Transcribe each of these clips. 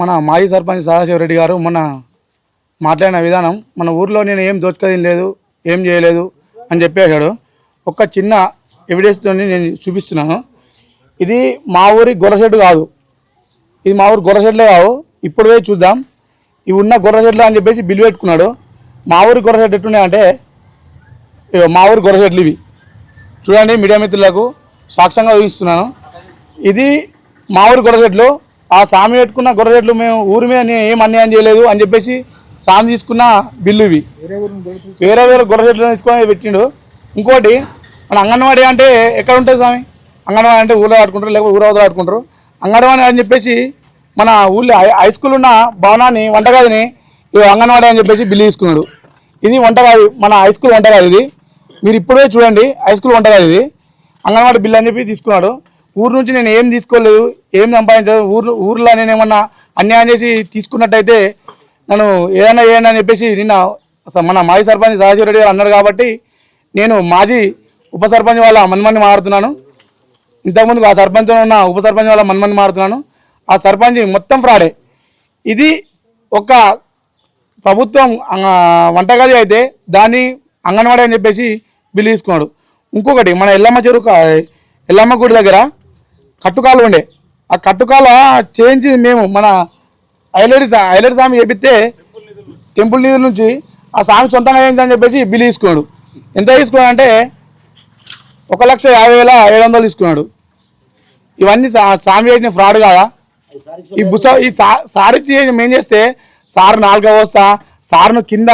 మన మాజీ సర్పంచ్ సదాశివరెడ్డి గారు మొన్న మాట్లాడిన విధానం మన ఊర్లో నేను ఏం దోచుకోదేం లేదు, ఏం చేయలేదు అని చెప్పేశాడు. ఒక చిన్న ఎవిడెన్స్తో నేను చూపిస్తున్నాను. ఇది మా ఊరి గొర్రెషెడ్డు కాదు, ఇది మా ఊరు గొర్రెషెడ్లే కాదు. ఇప్పుడు పోయి చూద్దాం ఇవి ఉన్న గొర్రెషెడ్లు అని చెప్పేసి బిల్లు పెట్టుకున్నాడు. మా ఊరి గొర్రెషెడ్ ఎట్టున్నాయంటే మా ఊరి గొర్రెషెడ్లు ఇవి చూడండి. మీడియా మిత్రులకు సాక్ష్యంగా ఊహిస్తున్నాను. ఇది మా ఊరి గొర్రెషెడ్లు. ఆ సామి పెట్టుకున్న గొర్రెట్లు మేము ఊరి మీద ఏం అన్యాయం చేయలేదు అని చెప్పేసి సామి తీసుకున్న బిల్లు ఇవి. వేరే వేరే గొర్రెట్లు తీసుకొని పెట్టిండు. ఇంకోటి మన అంగన్వాడీ అంటే ఎక్కడ ఉంటుంది స్వామి? అంగన్వాడీ అంటే ఊళ్ళో ఆడుకుంటారు, లేకపోతే ఊరవతలు ఆడుకుంటారు. అంగన్వాడీ అని చెప్పేసి మన ఊళ్ళో హై స్కూల్ ఉన్న భవనాన్ని వంటగదిని అంగన్వాడీ అని చెప్పేసి బిల్లు తీసుకున్నాడు. ఇది వంటగది, మన హై స్కూల్ వంటగది. ఇది మీరు ఇప్పుడే చూడండి, హై స్కూల్ వంటగది ఇది. అంగన్వాడీ బిల్లు అని చెప్పి తీసుకున్నాడు. ఊరు నుంచి నేను ఏం తీసుకోలేదు, ఏం సంపాదించలేదు. ఊర్లో నేను ఏమన్నా అన్యాయం చేసి తీసుకున్నట్టయితే నన్ను ఏదైనా చేయండి అని చెప్పేసి నిన్న మన మాజీ సర్పంచ్ సదాశివరెడ్డి గారు అన్నాడు. కాబట్టి నేను మాజీ ఉప సర్పంచ్ వాళ్ళ మన్మని మారుతున్నాను. ఇంతకుముందు ఆ సర్పంచ్ ఉన్న ఉప సర్పంచ్ వాళ్ళ మన్మని మారుతున్నాను. ఆ సర్పంచ్ మొత్తం ఫ్రాడే. ఇది ఒక ప్రభుత్వం వంటగది అయితే దాన్ని అంగన్వాడీ అని చెప్పేసి బిల్లు తీసుకున్నాడు. ఇంకొకటి మన ఎల్లమ్మ గుడి దగ్గర కట్టుకాలు ఉండే, ఆ కట్టుకాల చేయించి మేము మన ఐలేడి స్వామి చేపిస్తే టెంపుల్ నిధుల నుంచి ఆ స్వామి సొంతంగా చేయించని చెప్పేసి బిల్లు తీసుకున్నాడు. ఎంత తీసుకున్నాడు అంటే 1,50,700 తీసుకున్నాడు. ఇవన్నీ స్వామి చేసిన ఫ్రాడ్ కాదా? ఈ సార్ ఇచ్చి ఏం చేస్తే సార్ 4వ వస్తా సార్ను కింద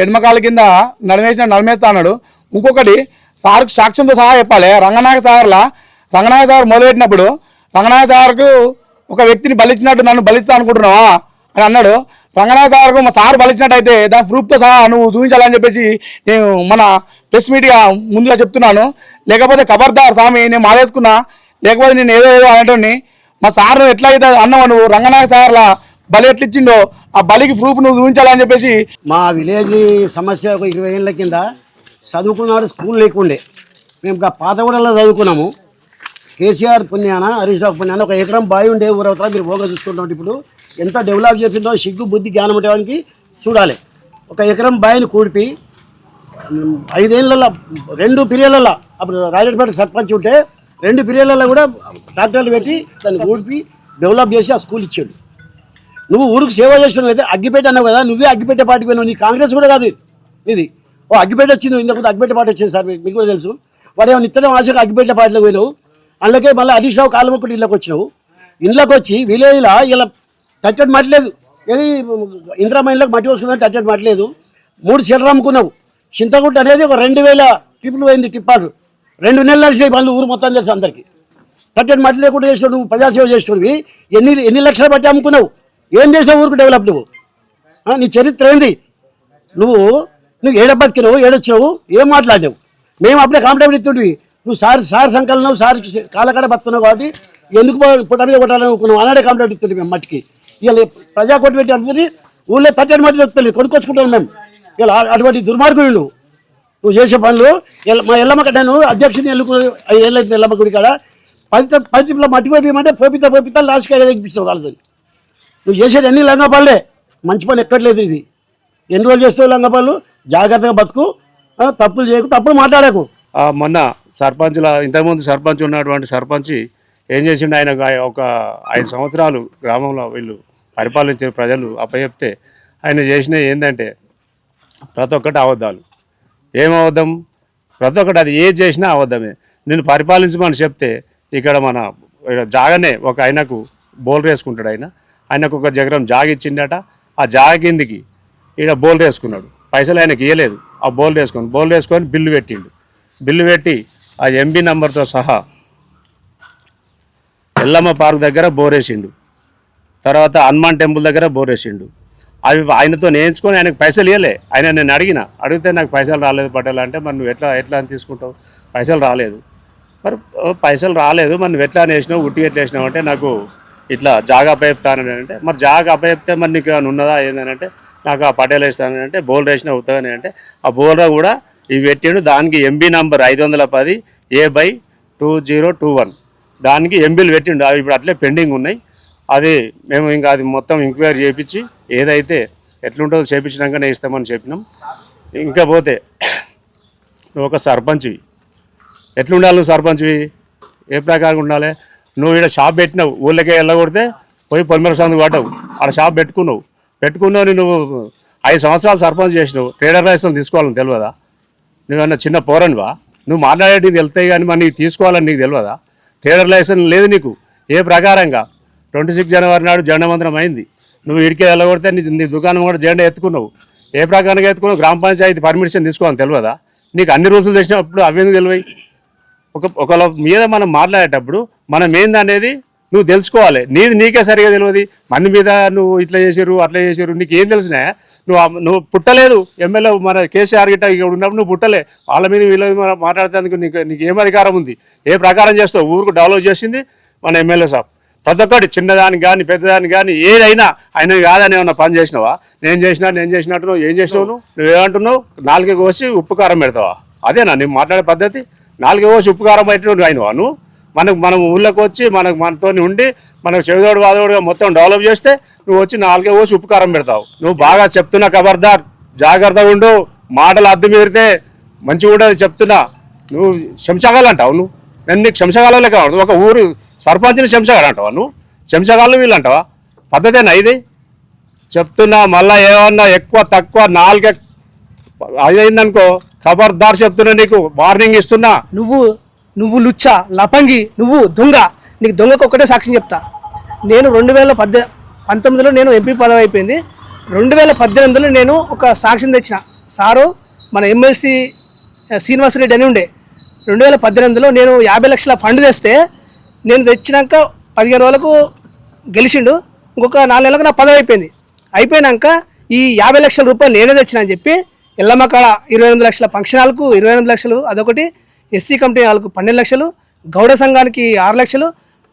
ఎడమకాల కింద నడిమేస్తా అన్నాడు. ఇంకొకటి సార్కు సాక్ష్యంతో సహా చెప్పాలి. రంగనాయక సార్ మొదలుపెట్టినప్పుడు రంగనాయక సార్కు ఒక వ్యక్తిని బలిచ్చినట్టు నన్ను బలిస్తా అనుకుంటున్నావా అని అన్నాడు. రంగనాయక సార్కు మా సార్ బలిచ్చినట్టయితే దాని ప్రూఫ్తో సహా నువ్వు చూపించాలని చెప్పేసి నేను మన ప్రెస్ మీట్గా ముందుగా చెప్తున్నాను. లేకపోతే ఖబర్దార్ స్వామి, నేను మారేసుకున్నా, లేకపోతే నేను ఏదో అనేటోని మా సార్ను ఎట్లా అయితే అన్నావు నువ్వు, రంగనాయక సార్లా బలి ఎట్లా ఇచ్చిండో ఆ బలికి ప్రూఫ్ నువ్వు చూపించాలని చెప్పేసి. మా విలేజ్ సమస్య ఒక 20 ఏళ్ళ కింద చదువుకున్నవాడు స్కూల్ లేకుండే. మేము పాతగూడలో చదువుకున్నాము. కేసీఆర్ పుణ్యాన, హరీష్ రావు పుణ్యాన ఒక ఎకరం బావి ఉండే ఊరవుతా మీరు పోగా చూసుకుంటాం. ఇప్పుడు ఎంత డెవలప్ చేసిందో సిగ్గు బుద్ధి జ్ఞానం ఉండేవానికి చూడాలి. ఒక ఎకరం బావిని కూడిపి 5 ఏళ్ళల్లో 2 పీరియడ్లలో అప్పుడు రాజపేట సర్పంచ్ ఉంటే 2 పీరియడ్లలో కూడా ట్రాక్టర్లు పెట్టి దాన్ని కూడిపి డెవలప్ చేసి ఆ స్కూల్ ఇచ్చాడు. నువ్వు ఊరికి సేవ చేస్తున్నావు అయితే అగ్గిపేట అన్నావు కదా, నువ్వే అగ్గిపేట పార్టీకి పోయినావు. నీ కాంగ్రెస్ కూడా కాదు ఇది. అగ్గిపేట వచ్చింది, ఇంతకుముందు అగ్గిపేట పార్టీ వచ్చింది సార్, మీకు కూడా తెలుసు. వాడు ఏమైనా ఇత్తనం ఆశగా అగ్గిపేట పార్టీలో పోయినావు. అందుకే మళ్ళీ హరీష్ రావు కాలమొక్కటి ఇళ్ళకి వచ్చినావు. ఇళ్ళకి వచ్చి విలేజ్లో ఇలా తట్టడి మట్టలేదు. ఏది ఇంద్రమ్మ ఇళ్ళకి మట్టి వస్తుందని తట్టడి మట్టలేదు. 3 చీరలు అమ్ముకున్నావు. చింతగుట్ట అనేది ఒక 2,000 టిప్పులు పోయింది. టిప్పారు 2 నెలలు నడిచినాయి పనులు, ఊరు మొత్తం తెలుసు అందరికీ. తట్టడి మట్టి లేకుండా చేసినావు. నువ్వు ప్రజాసేవ చేసినవి ఎన్ని లక్షలు బట్టి అమ్ముకున్నావు. ఏం చేసావు ఊరికి డెవలప్? నువ్వు నీ చరిత్ర ఏంది? నువ్వు ఏడబతికినావు, ఏడొచ్చినావు, ఏం మాట్లాడినావు? మేము అప్పుడే కాంప్లైంట్ ఇస్తుంటివి. నువ్వు సార్ సంకలనం సార్ కాలకాడ బతున్నావు కాబట్టి ఎందుకు పుట్ట మీద కొట్టాలనుకున్నావు అన్నాడే కాంప్లైంట్ ఇస్తుంది. మేము మట్టికి ఇలా ప్రజా కొట్టు పెట్టి అనుకుని ఊళ్ళో తట్టడి మట్టి దొరుకుతుంది, కొనుక్కొచ్చుకుంటాం మేము. ఇలా అటువంటి దుర్మార్గులు నువ్వు చేసే పనులు. మా ఎల్లమ్మ నేను అధ్యక్షుని 5 ఏళ్ళ ఎల్లమ్మ గుడి కాడ 10 మట్టి పోయిమంటే పోపితా లాస్ట్గా ఎగిపించావు వాళ్ళతో. నువ్వు చేసేది ఎన్ని లంగపల్లే, మంచి పని ఎక్కట్లేదు. ఇది ఎన్ని రోజులు చేస్తావు లంగపల్లు? జాగ్రత్తగా బతుకు, తప్పులు చేయకు, తప్పులు మాట్లాడకు. మొన్న ఇంతకుముందు సర్పంచ్ ఉన్నటువంటి సర్పంచ్ ఏం చేసిండు, ఆయన ఒక 5 సంవత్సరాలు గ్రామంలో వీళ్ళు పరిపాలించే ప్రజలు అప్పచెప్తే ఆయన చేసినవి ఏంటంటే ప్రతి ఒక్కటి అబద్ధాలు. ఏమబద్ధం? ప్రతి ఒక్కటి అది ఏది చేసినా అబద్ధమే. నేను పరిపాలించమని చెప్తే ఇక్కడ మన జాగనే ఒక ఆయనకు బోల్ వేసుకుంటాడు. ఆయనకు ఒక జగరం జాగ ఇచ్చిండట. ఆ జాగ కిందికి ఈయన బోల్ వేసుకున్నాడు. పైసలు ఆయనకి ఇవ్వలేదు. ఆ బోల్ వేసుకొని బిల్లు పెట్టిండు. బిల్లు పెట్టి ఆ ఎంబీ నంబర్తో సహా ఎల్లమ్మ పార్క్ దగ్గర బోరేసిండు. తర్వాత హనుమాన్ టెంపుల్ దగ్గర బోరేసిండు. అవి ఆయనతో నేర్చుకొని ఆయనకు పైసలు ఇవ్వలే. నేను అడిగితే నాకు పైసలు రాలేదు పటేల్ అంటే, మరి నువ్వు ఎట్లా అని తీసుకుంటావు? పైసలు రాలేదు. మరి పైసలు రాలేదు, మరి నువ్వు ఎట్లా వేసినావు, ఉట్టి ఎట్లా వేసినావు అంటే, నాకు ఇట్లా జాగా అప్పచెప్తానని అంటే, మరి జాగా అప్పచెప్తే మరి నీకు ఏమైనా ఉన్నదా ఏంటంటే, నాకు ఆ పటేల్ వేస్తానని అంటే, బోల్ వేసిన అవుతాయని అంటే, ఆ బోల్రా కూడా ఇవి పెట్టాడు. దానికి ఎంబీ నంబర్ 510A/2021 దానికి ఎంబీలు పెట్టిండు. అవి ఇప్పుడు అట్లే పెండింగ్ ఉన్నాయి. అది మేము ఇంకా అది మొత్తం ఎంక్వైరీ చేయించి ఏదైతే ఎట్లుంటుందో చేయించినాకనే ఇస్తామని చెప్పినాం. ఇంకా పోతే నువ్వు ఒక సర్పంచ్వి, ఎట్లుండాలి నువ్వు సర్పంచ్వి, ఏ ప్రకారం ఉండాలి? నువ్వు ఇక్కడ షాప్ పెట్టినావు, ఊళ్ళకే వెళ్ళగొడితే పోయి పొలిమేర సందుకు పడ్డావు, ఆడ షాప్ పెట్టుకున్నావు నువ్వు 5 సంవత్సరాలు సర్పంచ్ చేసినావు. ట్రేడర్ లైసెన్స్ తీసుకోవాలని తెలియదా? నువ్వన్నా చిన్న పోరనివా? నువ్వు మాట్లాడేటివి వెళ్తాయి కానీ మరి నీకు తీసుకోవాలని నీకు తెలియదా? ట్రేడర్ లైసెన్స్ లేదు నీకు. ఏ ప్రకారంగా 26 జనవరి నాడు జెండా మంత్రం అయింది, నువ్వు ఇడికే వెళ్ళగొడితే నీ దుకాణం కూడా జెండా ఎత్తుకున్నావు. ఏ ప్రకారంగా ఎత్తుకున్నావు? గ్రామ పంచాయతీ పర్మిషన్ తీసుకోవాలని తెలియదా? నీకు అన్ని రోజులు తెచ్చినప్పుడు అవేందుకు తెలివై? ఒకళ్ళ మీద మనం మాట్లాడేటప్పుడు మనం ఏందనేది నువ్వు తెలుసుకోవాలి. నీకే సరిగా తెలియదు. మంది మీద నువ్వు ఇట్లా చేసారు అట్లా చేసారు నీకు ఏం తెలిసినా? నువ్వు పుట్టలేదు. ఎమ్మెల్యే మన కేసీఆర్ గిట్ట ఇక్కడ ఉన్నప్పుడు నువ్వు పుట్టలే. వాళ్ళ మీద వీళ్ళ మీద మాట్లాడేందుకు నీకు ఏం అధికారం ఉంది? ఏ ప్రకారం చేస్తావు? ఊరుకు డెవలప్ చేసింది మన ఎమ్మెల్యే సాబ్. ప్రతి ఒక్కటి చిన్నదానికి కానీ పెద్దదానికి కానీ ఏదైనా ఆయన కాదని ఏమన్నా పని చేసినావా? నేను చేసినట్టు నువ్వు ఏం చేసినావు? నువ్వేమంటున్నావు? 4 కోసి ఉప్పు కారం పెడతావా? అదేనా నువ్వు మాట్లాడే పద్ధతి? 4 కోసి ఉప్పు కారం పెట్టినట్టు అయినవా నువ్వు? మనం ఊళ్ళోకి వచ్చి మనతో ఉండి మనకు చెవిదోడు వాదోడుగా మొత్తం డెవలప్ చేస్తే నువ్వు వచ్చి 4 కోసి ఉప్పు కారం పెడతావు. నువ్వు బాగా చెప్తున్నా, ఖబర్దార్, జాగ్రత్తగా ఉండు. మాటలు అద్దె మీరితే మంచిగా ఉండదు చెప్తున్నా. నువ్వు శంసగాలు అంటావు. నేను నీకు శంసగాలు లెక్క ఒక ఊరు సర్పంచ్ని శంసగాడు అంటావా? నువ్వు శంసగాళ్ళు వీళ్ళు అంటావా? పద్ధతేనా ఇది? చెప్తున్నా. మళ్ళీ ఏమన్నా ఎక్కువ తక్కువ 4 అయిందనుకో ఖబర్దార్ చెప్తున్నా, నీకు వార్నింగ్ ఇస్తున్నా. నువ్వు లుచ్చా, లపంగి, నువ్వు దొంగ. నీకు దొంగకు ఒక్కటే సాక్ష్యం చెప్తా. నేను 2019లో నేను ఎంపీ పదవి అయిపోయింది. 2018లో నేను ఒక సాక్ష్యం తెచ్చిన. సారు మన ఎమ్మెల్సీ శ్రీనివాసరెడ్డి అని ఉండే. 2018లో నేను 50 లక్షల ఫండ్ తెస్తే నేను తెచ్చినాక 15 రోజులకు గెలిచిండు. ఇంకొక 4 నెలలకు నా పదవి అయిపోయింది. అయిపోయినాక ఈ 50 లక్షల రూపాయలు నేనే తెచ్చిన అని చెప్పి ఎల్లమ్మ కాడ 28 లక్షల ఫంక్షన్ హాల్కు 28 లక్షలు, అదొకటి ఎస్సీ కమిటీ వాళ్ళకు 12 లక్షలు, గౌడ సంఘానికి 6 లక్షలు,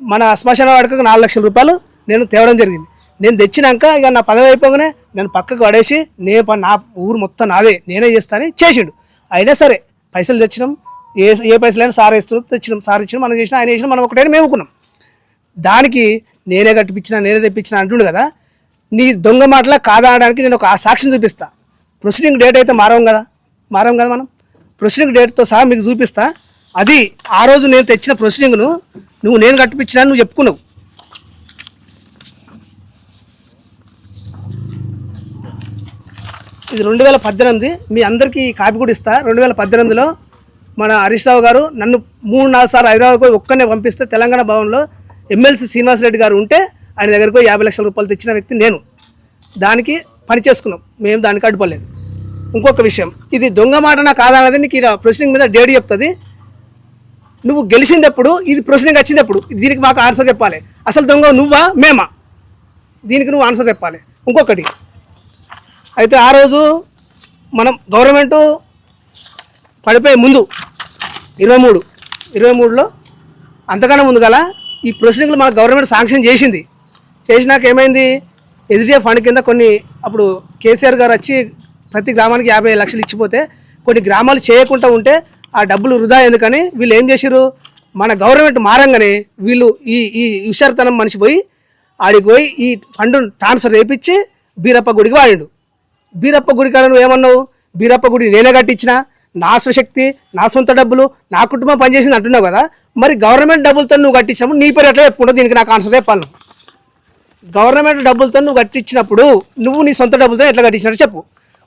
మన శ్మశాన వాడకకు 4 లక్షల రూపాయలు నేను తేవడం జరిగింది. నేను తెచ్చినాక ఇక నా పదవి అయిపోగానే నేను పక్కకు పడేసి నా ఊరు మొత్తం నాదే, నేనే చేస్తానని చేసిండు. అయినా సరే పైసలు తెచ్చినాం, ఏ పైసలైనా సార్ ఇస్తూ తెచ్చినాం. సార్ ఇచ్చినాం, మనం చేసినా, ఆయన చేసినా, మనం ఒకటైనా మేముకున్నాం. దానికి నేనే కట్టిపించినా, నేనే తెప్పించినా అంటుండు కదా. నీ దొంగ మాటలా కాదా అనడానికి నేను ఒక సాక్ష్యం చూపిస్తా. ప్రొసీడింగ్ డేట్ అయితే మారం కదా మనం. ప్రొసీడింగ్ డేట్తో సహా మీకు చూపిస్తా. అది ఆ రోజు నేను తెచ్చిన ప్రొసీడింగ్ను నేను కట్టిపించినా నువ్వు చెప్పుకున్నావు. ఇది 2018. మీ అందరికీ కాపీ కూడా ఇస్తా. 2018లో మన హరీష్ రావు గారు నన్ను 3-4 సార్లు హైదరాబాద్కు ఒక్కనే పంపిస్తే తెలంగాణ భవన్లో ఎమ్మెల్సీ శ్రీనివాసరెడ్డి గారు ఉంటే ఆయన దగ్గరకు 50 లక్షల రూపాయలు తెచ్చిన వ్యక్తి నేను. దానికి పని చేసుకున్నాం మేము, దానికి అడ్డుపడలేదు. ఇంకొక విషయం, ఇది దొంగ మాట నా కాదన్నది నీకు ఇలా ప్రొసీడింగ్ మీద డేట్ చెప్తుంది. నువ్వు గెలిచిందప్పుడు, ఇది ప్రొసీడింగ్ వచ్చినప్పుడు దీనికి మాకు ఆన్సర్ చెప్పాలి. అసలు దొంగ నువ్వా మేమా? దీనికి నువ్వు ఆన్సర్ చెప్పాలి. ఇంకొకటి అయితే ఆ రోజు మనం గవర్నమెంటు పడిపోయే ముందు 23లో అంతకన్నా ముందు గల ఈ ప్రొసీడింగ్లు మన గవర్నమెంట్ శాంక్షన్ చేసినాక ఏమైంది? ఎస్డిఎఫ్ ఫండ్ కింద కొన్ని అప్పుడు కేసీఆర్ గారు వచ్చి ప్రతి గ్రామానికి 50 లక్షలు ఇచ్చిపోతే కొన్ని గ్రామాలు చేయకుండా ఉంటే ఆ డబ్బులు వృధా ఎందుకని వీళ్ళు ఏం చేశారు? మన గవర్నమెంట్ మారంగానే వీళ్ళు ఈ విషారతనం మనిషి పోయి ఆడికి పోయి ఈ ఫండ్ ట్రాన్స్ఫర్ చేయించి బీరప్ప గుడికి వాడిండు. బీరప్ప గుడి కాడ నువ్వు ఏమన్నావు? బీరప్ప గుడి నేనే కట్టించిన, నా స్వశక్తి, నా సొంత డబ్బులు, నా కుటుంబం పనిచేసింది అంటున్నావు కదా. మరి గవర్నమెంట్ డబ్బులతో నువ్వు కట్టించినప్పుడు నీ పేరు ఎట్లా చెప్పుకుంటావు? దీనికి నాకు ఆన్సర్ చెప్పాలి. గవర్నమెంట్ డబ్బులతో నువ్వు కట్టించినప్పుడు నువ్వు నీ సొంత డబ్బులతో ఎట్లా కట్టించినట్టు చెప్పు.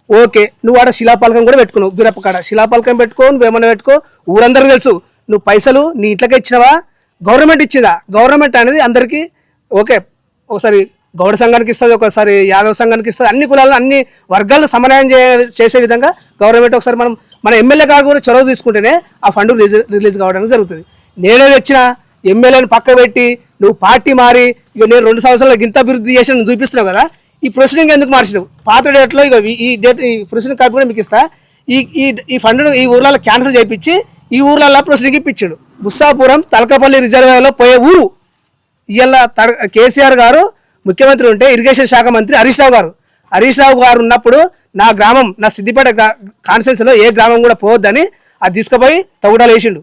ఓకే, నువ్వు ఆడ శిలాపాలకం కూడా పెట్టుకున్నావు. బీరప్ప కాడ శిలాపాలకం పెట్టుకో, నువ్వేమన్నా పెట్టుకో, ఊరందరికీ తెలుసు. నువ్వు పైసలు నీ ఇంట్లోకి ఇచ్చినవా, గవర్నమెంట్ ఇచ్చిందా? గవర్నమెంట్ అనేది అందరికీ ఓకే, ఒకసారి గౌడ సంఘానికి ఇస్తుంది, ఒకసారి యాదవ సంఘానికి ఇస్తుంది. అన్ని కులాలను అన్ని వర్గాలను సమన్వయం చేసే విధంగా గవర్నమెంట్ ఒకసారి మన ఎమ్మెల్యే గారు కూడా చొరవ తీసుకుంటేనే ఆ ఫండ్ రిలీజ్ కావడానికి జరుగుతుంది. నేనే తెచ్చిన ఎమ్మెల్యేని పక్క పెట్టి నువ్వు పార్టీ మారి ఇక నేను 2 సంవత్సరాలకు ఇంత అభివృద్ధి చేసి నువ్వు చూపిస్తున్నావు కదా. ఈ ప్రొసీడింగ్ ఎందుకు మార్చినావు? పాత డేట్లో ఇక ఈ డేట్ ఈ ప్రొసీడింగ్ కార్డు కూడా మీకు ఇస్తా. ఈ ఫండ్ను ఈ ఊర్లలో క్యాన్సిల్ చేయించి ఈ ఊర్లలో ప్రొసీడింగ్ ఇప్పించాడు. బుస్సాపురం తలకపల్లి రిజర్వాయర్లో పోయే ఊరు. ఇవాళ కేసీఆర్ గారు ముఖ్యమంత్రి ఉంటే ఇరిగేషన్ శాఖ మంత్రి హరీష్ రావు గారు ఉన్నప్పుడు నా గ్రామం, నా సిద్దిపేట కాన్స్టిట్యున్సీలో ఏ గ్రామం కూడా పోవద్దని అది తీసుకుపోయి తవ్వడాలు వేసిండు.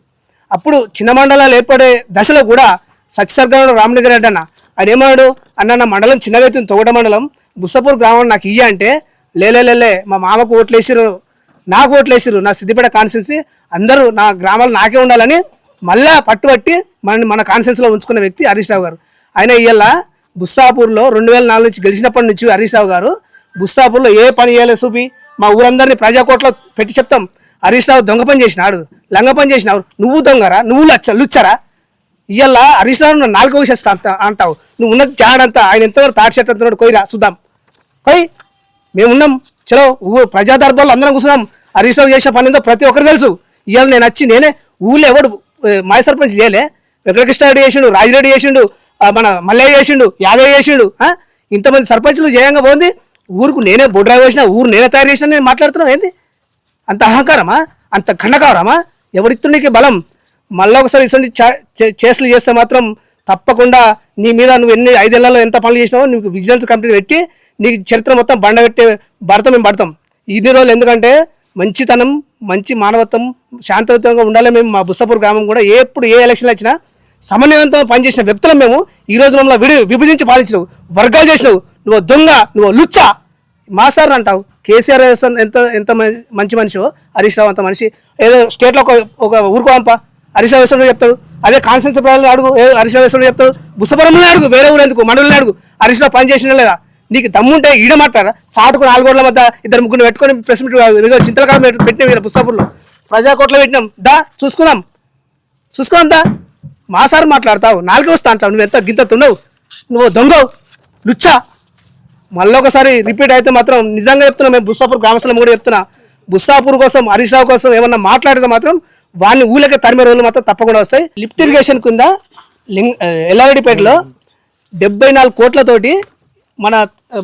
అప్పుడు చిన్న మండలాలు ఏర్పడే దశలో కూడా సత్యసర్గంలో రామలింగారెడ్డి అన్న ఆయన ఏమన్నాడు, అన్న నా మండలం చిన్నగా అవుతుంది, తొగట మండలం బుస్సపూర్ గ్రామం నాకు ఇయ్య అంటే లేలే మా మామకు ఓట్లేసిరు, నాకు ఓట్లేసిరు, నా సిద్దిపేట కాన్స్టిట్యున్సీ అందరూ నా గ్రామాలు నాకే ఉండాలని మళ్ళా పట్టుబట్టి మన కాన్స్టిట్యున్సీలో ఉంచుకున్న వ్యక్తి హరీష్ రావు గారు. ఆయన ఇవాళ బుస్సాపూర్లో 2004 నుంచి గెలిచినప్పటి నుంచి హరీష్ రావు గారు బుస్సాపూర్లో ఏ పని చేయలేదు చూపి మా ఊరందరినీ ప్రజాకోట్లో పెట్టి చెప్తాం. హరీష్ రావు దొంగ పని చేసినాడు, లంగ పని చేసినావు, నువ్వు దొంగరా, నువ్వు లుచ్చరా. ఇవాళ హరీష్ రావు 4 విషయస్తా అంటావు, నువ్వు ఉన్నది జాడంతా ఆయన ఎంతవరకు తాటి చెట్టు అంటున్నాడు, కొయ్యరా చూద్దాం, కొయ్ మేమున్నాం, చలో ప్రజా దర్బార్లో అందరం కూర్చున్నాం. హరీష్ రావు చేసిన పని ఏందో ప్రతి ఒక్కరు తెలుసు. ఇవాళ నేను వచ్చి నేనే ఊళ్ళో ఎవడు మాయ సర్పంచ్ లేలే, వెంకటకృష్ణారెడ్డి చేసిండు, రాజిరెడ్డి చేసిండు, మన మల్లయ్య చేసిండు, యాదవ్ చేసిండు, ఇంతమంది సర్పంచులు చేయంగా పోయింది. ఊరుకు నేనే బొడ్రా వేసిన, ఊరు నేనే తయారు చేసిన, నేను మాట్లాడుతున్నావు ఏంది? అంత అహంకారమా, అంత ఖండకారమా? ఎవరిస్తుండీకి బలం? మళ్ళీ ఒకసారి ఇటువంటి చేష్టలు చేస్తే మాత్రం తప్పకుండా నీ మీద నువ్వు 5 ఏళ్లలో ఎంత పనులు చేసినావో నీకు విజిలెన్స్ కంప్లీట్ పెట్టి నీకు చరిత్ర మొత్తం బండ పెట్టే భర్త మేము పడతాం ఇన్ని రోజులు. ఎందుకంటే మంచితనం, మంచి మానవత్వం, శాంతియుతంగా ఉండాలి. మేము మా బుస్సపూర్ గ్రామం కూడా ఎప్పుడు ఏ ఎలక్షన్లు వచ్చినా సమన్వయంతో పనిచేసిన వ్యక్తులం మేము. ఈరోజు మమ్మల్ని విభజించి పాలించినావు, వర్గాలు చేసినావు, నువ్వు దొంగ, నువ్వు లుచ్చా, మా సార్ అంటావు. కేసీఆర్ ఎంత ఎంత మంచి మనిషి, హరీష్ రావు అంత మనిషి. ఏదో స్టేట్లో ఒక ఊరుకో పంప హరీష్ రావు వేసుకుంటూ చెప్తాడు, అదే కాన్స్టిట్యూన్సీ ప్రజలు అడుగు హరీష్ రావు వేసుకుంటూ చెప్తాడు, బుస్సపురంలో అడుగు, వేరే ఊరు ఎందుకు, మండలిని అడుగు, హరీష్ రావు పని చేసినా లేదా. నీకు దమ్ముంటే ఈడ మాట్లాడరా, సాటుకు 4 గోడల మధ్య 2-3 పెట్టుకొని ప్రెస్ మీట్ చింతలకాలం పెట్టినాం ఇక్కడ బుస్సాపూర్లో, ప్రజాకోట్లో పెట్టినాం, దా చూసుకుందాం దా. మా సార్ మాట్లాడతావు, 4 వస్తా అంటావు, నువ్వు ఎంత గింత తున్నావు, నువ్వు దొంగవు, లుచ్చా. మళ్ళీ ఒకసారి రిపీట్ అయితే మాత్రం నిజంగా చెప్తున్నా, మేము బుస్సాపూర్ గ్రామస్తులం కూడా చెప్తున్నా, బుస్సాపూర్ కోసం హరీష్ రావు కోసం ఏమన్నా మాట్లాడితే మాత్రం వాడిని ఊళ్ళకి తరిమే రోజులు మాత్రం తప్పకుండా వస్తాయి. లిఫ్ట్ ఇరిగేషన్ కింద ఎల్లారెడ్డిపేటలో 74 కోట్లతోటి మన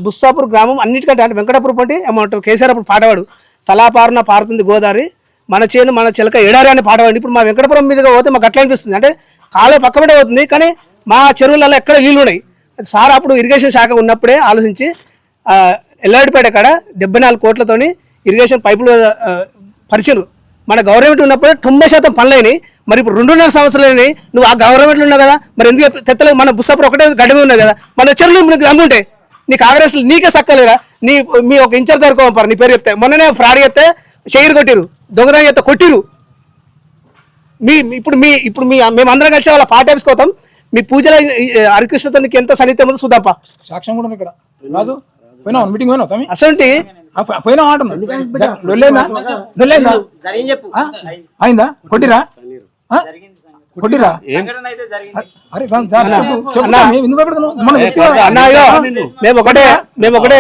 బుస్సాపూర్ గ్రామం అన్నిటికంటే అంటే వెంకటాపురం పంటి ఏమంటారు కేసీఆర్ అప్పుడు పాడవాడు, తలాపారున పారుతుంది గోదావరి, మన చేను మన చిలక ఎడారి అని పాడవాడు. ఇప్పుడు మా వెంకటాపురం మీదుగా పోతే మాకు అట్లా అనిపిస్తుంది, అంటే కాలువ పక్కబడే పోతుంది, కానీ మా చెరువులలో ఎక్కడ నీళ్ళు ఉన్నాయి. సార్ అప్పుడు ఇరిగేషన్ శాఖ ఉన్నప్పుడే ఆలోచించి ఎల్లారెడ్డిపేట కాడ 74 కోట్లతోని ఇరిగేషన్ పైపులు పరిచయం. మన గవర్నమెంట్ ఉన్నప్పుడే 90% పనులైనాయి. మరి ఇప్పుడు 2.5 సంవత్సరాలు నువ్వు ఆ గవర్నమెంట్లో ఉన్నావు కదా, మరి ఎందుకు తెత్తలు? మన బుస్సాపూర్ ఒకటే గడ్డమే ఉన్నాయి కదా, మన చెరువులు నీకు దమ్ముంటే నీ కాంగ్రెస్ నీకే సక్కలేరా? మీ ఒక ఇన్ఛార్జ్ దగ్గర పంపారు నీ పేరు చెప్తే, మొన్ననే ఫ్రాడ్ చేస్తే షెయిర్ కొట్టిరు, దొంగదాన్ని చేస్తే కొట్టిరు. ఇప్పుడు మేమందరం కలిసి వాళ్ళ పార్టీ ఆఫీస్కి పోతాం, మీ పూజల హరికృష్ణతో నీకు ఎంత సన్నిహితం ఉందో చూద్దాంపా. సాక్ష్యం కూడా ఇక్కడ రాజు పోయినా మీటింగ్ పోయినా తమ్మి అసంటి పోయినా ఆటను అయిందా? కొట్టిరా అరే ఎందుకు అన్న మేము ఒకటే